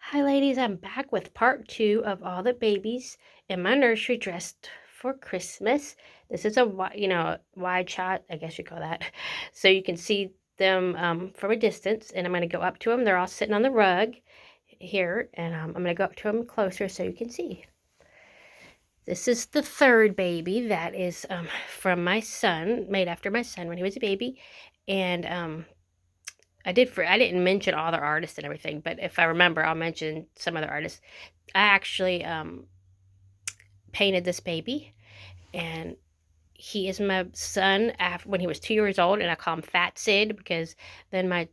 Hi, ladies. I'm back with part two of all the babies in my nursery dressed for Christmas. This is a wide shot, I guess you call that, so you can see them from a distance. And I'm going to go up to them. They're all sitting on the rug here, and I'm going to go up to them closer so you can see. This is the third baby that is from my son, made after my son when he was a baby, and I didn't mention all the artists and everything, but if I remember, I'll mention some other artists. I actually painted this baby, and he is my son after when he was 2 years old, and I call him Fat Sid because then my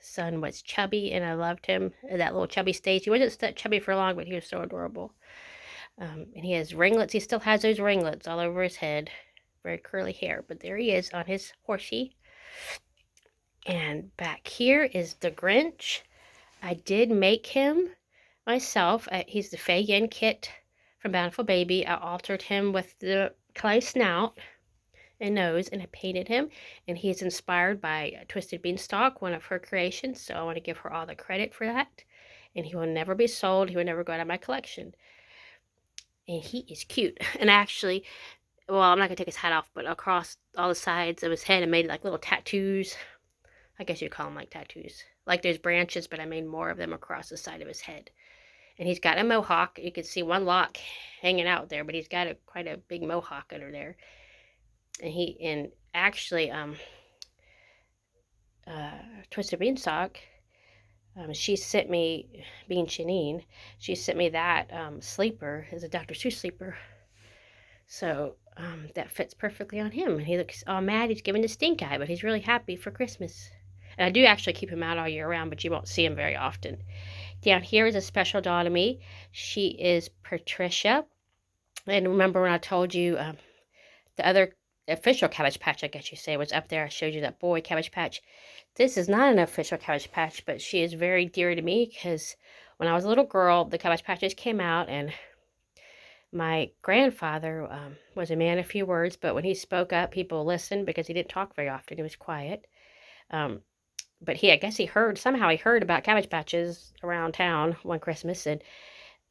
son was chubby, and I loved him at that little chubby stage. He wasn't that chubby for long, but he was so adorable. And he has ringlets. He still has those ringlets all over his head, very curly hair. But there he is on his horsey. And back here is the Grinch. I did make him myself. He's the Fay kit from Bountiful Baby. I altered him with the clay snout and nose, and I painted him. And he is inspired by Twisted Beanstalk, one of her creations. So I want to give her all the credit for that. And he will never be sold. He will never go out of my collection. And he is cute. And actually, well, I'm not going to take his hat off, but across all the sides of his head, I made like little tattoos. I guess you'd call them like tattoos. Like there's branches, but I made more of them across the side of his head. And he's got a mohawk. You can see one lock hanging out there, but he's got quite a big mohawk under there. And actually, Twisted Beanstalk, she sent me, being Shanine, she sent me that sleeper, is a Dr. Seuss sleeper. So that fits perfectly on him. And he looks all mad. He's giving the stink eye, but he's really happy for Christmas. And I do actually keep him out all year round, but you won't see him very often. Down here is a special doll to me. She is Patricia. And remember when I told you the other official Cabbage Patch, I guess you say, was up there. I showed you that boy Cabbage Patch. This is not an official Cabbage Patch, but she is very dear to me because when I was a little girl, the Cabbage Patches came out, and my grandfather was a man of few words, but when he spoke up, people listened because he didn't talk very often. He was quiet. But I guess somehow he heard about Cabbage Patches around town one Christmas, and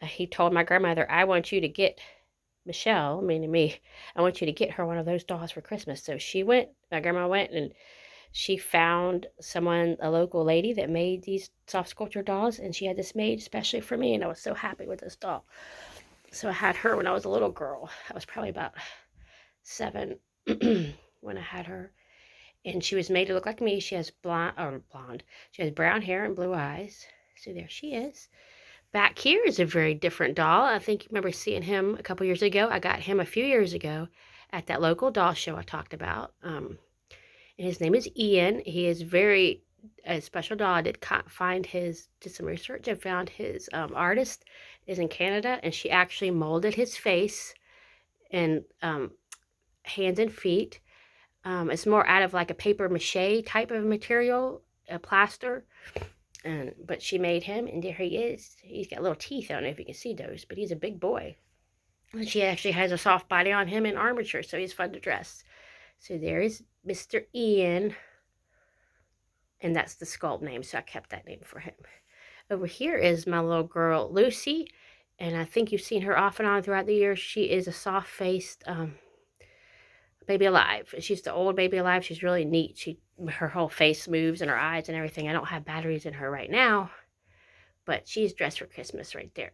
he told my grandmother, I want you to get Michelle, meaning me, I want you to get her one of those dolls for Christmas. So my grandma went, and she found a local lady that made these soft sculpture dolls, and she had this made especially for me, and I was so happy with this doll. So I had her when I was a little girl. I was probably about 7 when I had her. And she was made to look like me. She has blonde. She has brown hair and blue eyes. So there she is. Back here is a very different doll. I think you remember seeing him a couple years ago. I got him a few years ago at that local doll show I talked about. And his name is Ian. He is a special doll. I did some research and found his artist is in Canada, and she actually molded his face and hands and feet. It's more out of like a paper mache type of material, a plaster. But she made him, and there he is. He's got little teeth. I don't know if you can see those, but he's a big boy. And she actually has a soft body on him and armature, so he's fun to dress. So there is Mr. Ian, and that's the sculpt name, so I kept that name for him. Over here is my little girl, Lucy, and I think you've seen her off and on throughout the years. She is a soft-faced Baby Alive. She's the old Baby Alive. She's really neat. Her whole face moves and her eyes and everything. I don't have batteries in her right now, but she's dressed for Christmas right there.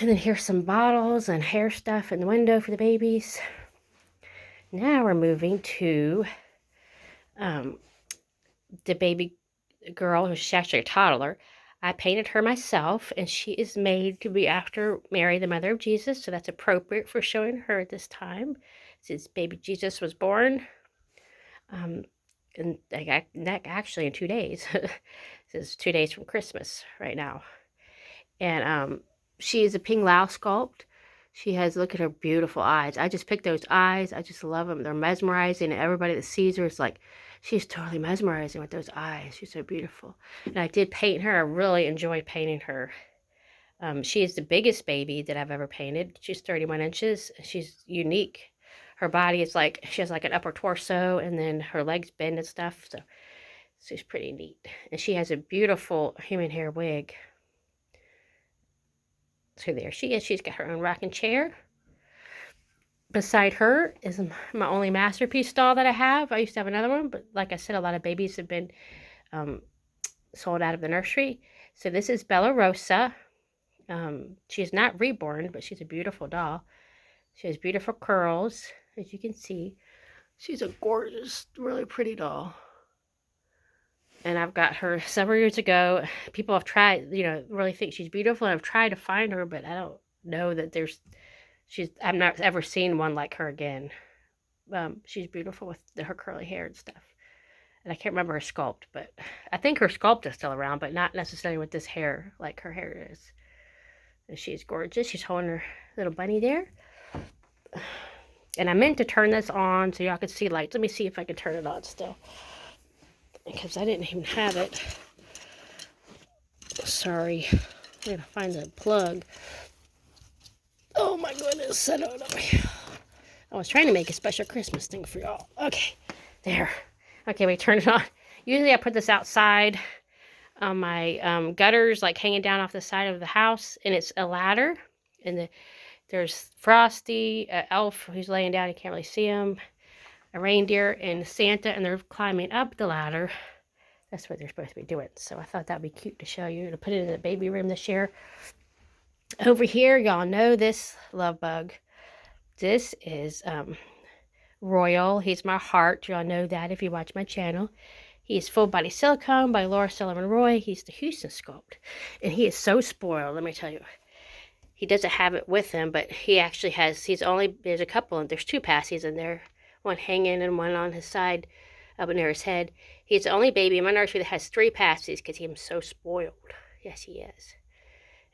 And then here's some bottles and hair stuff in the window for the babies. Now we're moving to the baby girl, who's actually a toddler. I painted her myself, and she is made to be after Mary, the mother of Jesus, so that's appropriate for showing her this time, since baby Jesus was born. And actually in 2 days. This is 2 days from Christmas right now. And she is a Ping Lao sculpt. Look at her beautiful eyes. I just picked those eyes. I just love them. They're mesmerizing, and everybody that sees her is like, she's totally mesmerizing with those eyes. She's so beautiful. And I did paint her. I really enjoyed painting her. She is the biggest baby that I've ever painted. She's 31 inches. She's unique. Her body is she has like an upper torso, and then her legs bend and stuff. She's pretty neat. And she has a beautiful human hair wig. So there she is. She's got her own rocking chair. Beside her is my only masterpiece doll that I have. I used to have another one, but like I said, a lot of babies have been sold out of the nursery. So this is Bella Rosa. She's not reborn, but she's a beautiful doll. She has beautiful curls, as you can see. She's a gorgeous, really pretty doll. And I've got her several years ago. People have tried, really think she's beautiful. And I've tried to find her, but I don't know that I've not ever seen one like her again. She's beautiful with her curly hair and stuff. And I can't remember her sculpt, but I think her sculpt is still around, but not necessarily with this hair like her hair is. And she's gorgeous. She's holding her little bunny there. And I meant to turn this on so y'all could see lights. Let me see if I can turn it on still, because I didn't even have it. Sorry. I gotta find the plug. Oh my goodness. I don't know. I was trying to make a special Christmas thing for y'all. Okay. There. Okay, we turn it on. Usually I put this outside on my gutters, like hanging down off the side of the house. And it's a ladder. And there's Frosty, an elf who's laying down. You can't really see him. A reindeer and Santa. And they're climbing up the ladder. That's what they're supposed to be doing. So I thought that would be cute to show you. To put it in the baby room this year. Over here, y'all know this love bug. This is Royal. He's my heart. Y'all know that if you watch my channel. He's Full Body Silicone by Laura Sullivan Roy. He's the Houston sculpt. And he is so spoiled, let me tell you. He doesn't have it with him, but he actually has, there's a couple, and there's 2 passies in there. One hanging and one on his side, up near his head. He's the only baby in my nursery that has 3 passies because he's so spoiled. Yes, he is.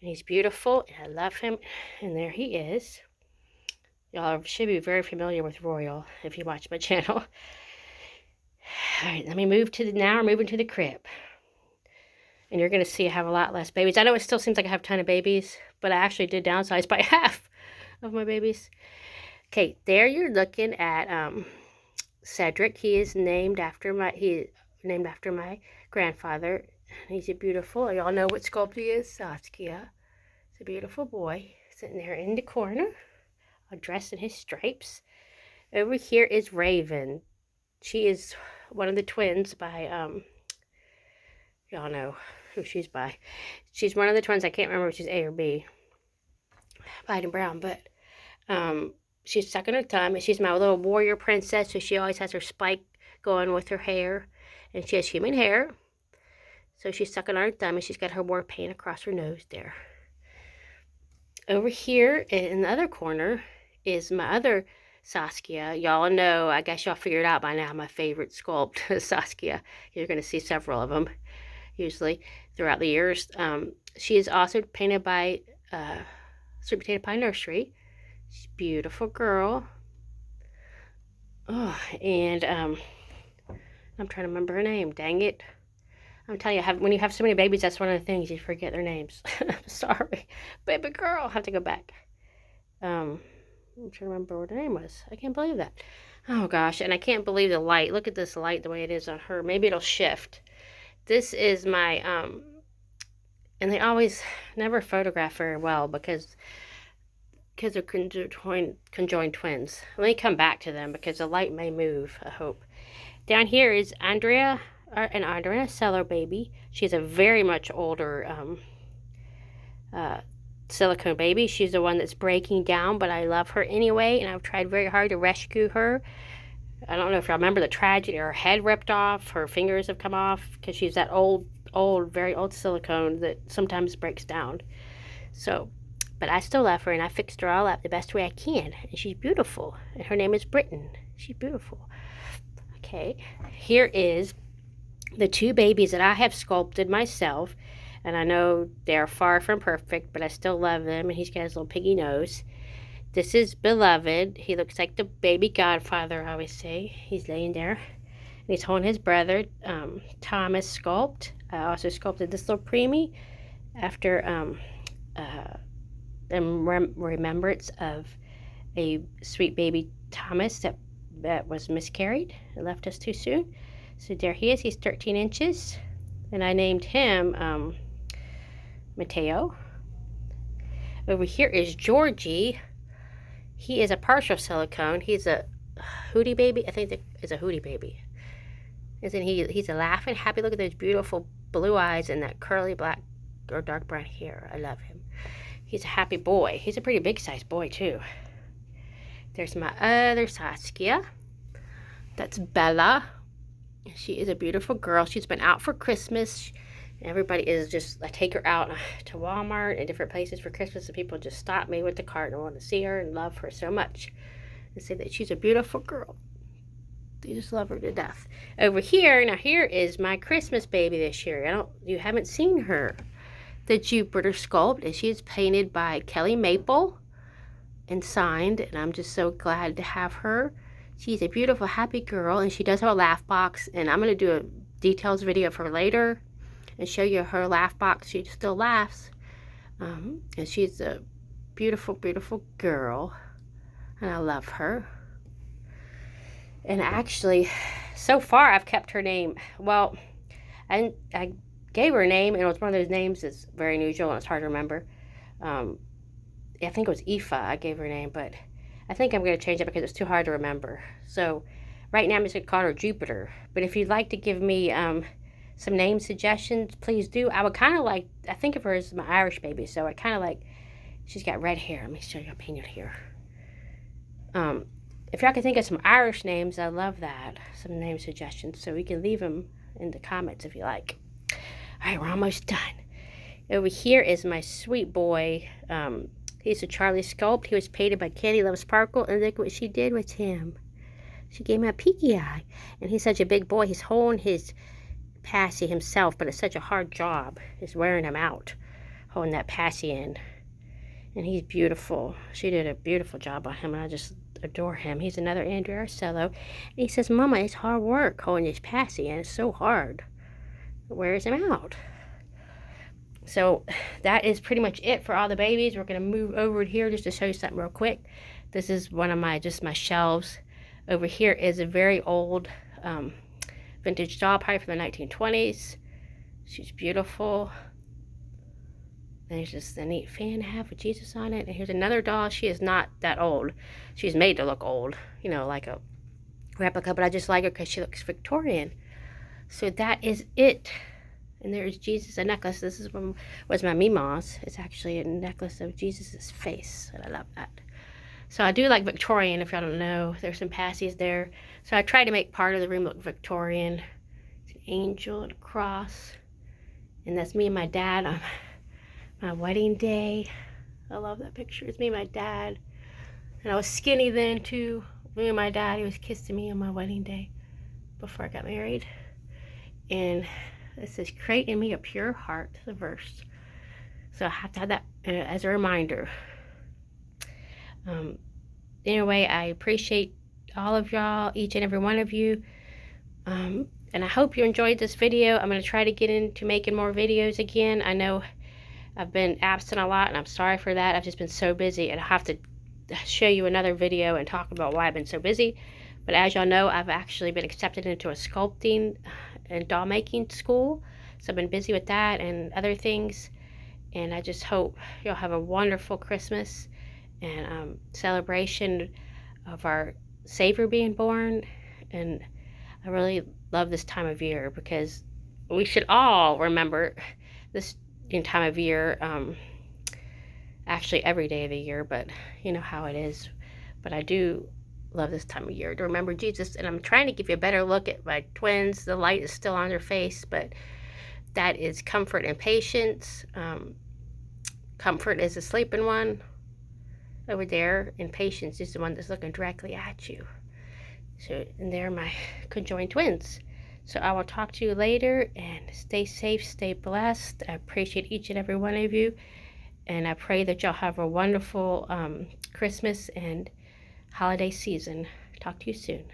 And he's beautiful, and I love him. And there he is. Y'all should be very familiar with Royal if you watch my channel. All right, let me move to now we're moving to the crib. And you're going to see I have a lot less babies. I know it still seems like I have a ton of babies, but I actually did downsize by half of my babies. Okay, there you're looking at Cedric. He is named after my grandfather. He's a beautiful, y'all know what sculpt he is, Saskia. It's a beautiful boy sitting there in the corner, dressed in his stripes. Over here is Raven. She is one of the twins by, y'all know who she's by. She's one of the twins. I can't remember if she's A or B. Biden Brown, but she's sucking her thumb, and she's my little warrior princess, so she always has her spike going with her hair, and she has human hair. So she's sucking on her thumb, and she's got her war paint across her nose there. Over here in the other corner is my other Saskia. Y'all know, I guess y'all figured out by now, my favorite sculpt is Saskia. You're going to see several of them, usually, throughout the years. She is also painted by Sweet Potato Pie Nursery. She's a beautiful girl. Oh, and I'm trying to remember her name. Dang it. I'm telling you, when you have so many babies, that's one of the things, you forget their names. Sorry. Baby girl. I'll have to go back. I'm trying to remember what her name was. I can't believe that. Oh, gosh. And I can't believe the light. Look at this light, the way it is on her. Maybe it'll shift. This is my, and they always never photograph very well because they're conjoined twins. Let me come back to them because the light may move, I hope. Down here is Andrea Seller baby. She's a very much older silicone baby. She's the one that's breaking down, but I love her anyway, and I've tried very hard to rescue her. I don't know if you remember the tragedy. Her head ripped off, her fingers have come off because she's that old, very old silicone that sometimes breaks down. So, but I still love her, and I fixed her all up the best way I can, and she's beautiful, and her name is Britton. She's beautiful. Okay, here is the 2 babies that I have sculpted myself, and I know they're far from perfect, but I still love them, and he's got his little piggy nose. This is Beloved. He looks like the baby godfather, I always say. He's laying there, and he's holding his brother, Thomas sculpt. I also sculpted this little preemie after remembrance of a sweet baby Thomas that was miscarried and left us too soon. So there he is. He's 13 inches. And I named him Mateo. Over here is Georgie. He is a partial silicone. He's a hootie baby. I think it's a hootie baby. And then he's a laughing, happy. Look at those beautiful blue eyes and that curly black or dark brown hair. I love him. He's a happy boy. He's a pretty big sized boy too. There's my other Saskia. That's Bella. She is a beautiful girl. She's been out for Christmas. Everybody is just, I take her out to Walmart and different places for Christmas, and people just stop me with the cart and want to see her and love her so much and say that she's a beautiful girl. They just love her to death. Over here, now here is my Christmas baby this year. You haven't seen her. The Jupiter sculpt, and she is painted by Kelly Maple and signed, and I'm just so glad to have her. She's a beautiful, happy girl, and she does have a laugh box, and I'm going to do a details video of her later and show you her laugh box. She still laughs, and she's a beautiful, beautiful girl, and I love her. And actually, so far I've kept her name. Well, I gave her a name, and it was one of those names that's very unusual and it's hard to remember. I think it was Aoife I gave her a name, but I think I'm going to change it because it's too hard to remember. So right now I'm just going to call her Jupiter. But if you'd like to give me some name suggestions, please do. I would kind of like, I think of her as my Irish baby, so I kind of like, she's got red hair. Let me show you a painted here. If y'all can think of some Irish names, I love that. Some name suggestions, so we can leave them in the comments if you like. All right, we're almost done. Over here is my sweet boy. He's a Charlie sculpt. He was painted by Candy Love Sparkle, and look what she did with him. She gave him a peeky eye, and he's such a big boy. He's holding his passy himself, but it's such a hard job. It's wearing him out, holding that passy in. And he's beautiful. She did a beautiful job on him, and I just adore him. He's another Andrea Arcello. And he says, Mama, it's hard work holding his passy, and it's so hard. It wears him out. So that is pretty much it for all the babies. We're going to move over here just to show you something real quick. This is one of my shelves. Over here is a very old vintage doll, probably from the 1920s. She's beautiful. There's just a neat fan to have with Jesus on it. And here's another doll. She is not that old. She's made to look old, you know, like a replica, but I just like her because she looks Victorian. So that is it. And there's Jesus, a necklace. This is was my Mima's. It's actually a necklace of Jesus's face, and I love that. So I do like Victorian, if y'all don't know. There's some passies there. So I try to make part of the room look Victorian. It's an angel and a cross. And that's me and my dad on my wedding day. I love that picture. It's me and my dad. And I was skinny then too. Me and my dad, he was kissing me on my wedding day before I got married. And it says, create in me a pure heart, the verse. So I have to have that as a reminder. Anyway, I appreciate all of y'all, each and every one of you. And I hope you enjoyed this video. I'm going to try to get into making more videos again. I know I've been absent a lot, and I'm sorry for that. I've just been so busy, and I'll have to show you another video and talk about why I've been so busy. But as y'all know, I've actually been accepted into a sculpting and doll making school. So I've been busy with that and other things. And I just hope y'all have a wonderful Christmas and celebration of our Savior being born. And I really love this time of year because we should all remember this time of year, actually every day of the year, but you know how it is. But I do love this time of year to remember Jesus. And I'm trying to give you a better look at my twins. The light is still on their face, but that is Comfort and Patience. Comfort is the sleeping one over there, and Patience is the one that's looking directly at you. So, and they're my conjoined twins. So I will talk to you later, and stay safe, stay blessed. I appreciate each and every one of you, and I pray that y'all have a wonderful Christmas and holiday season. Talk to you soon.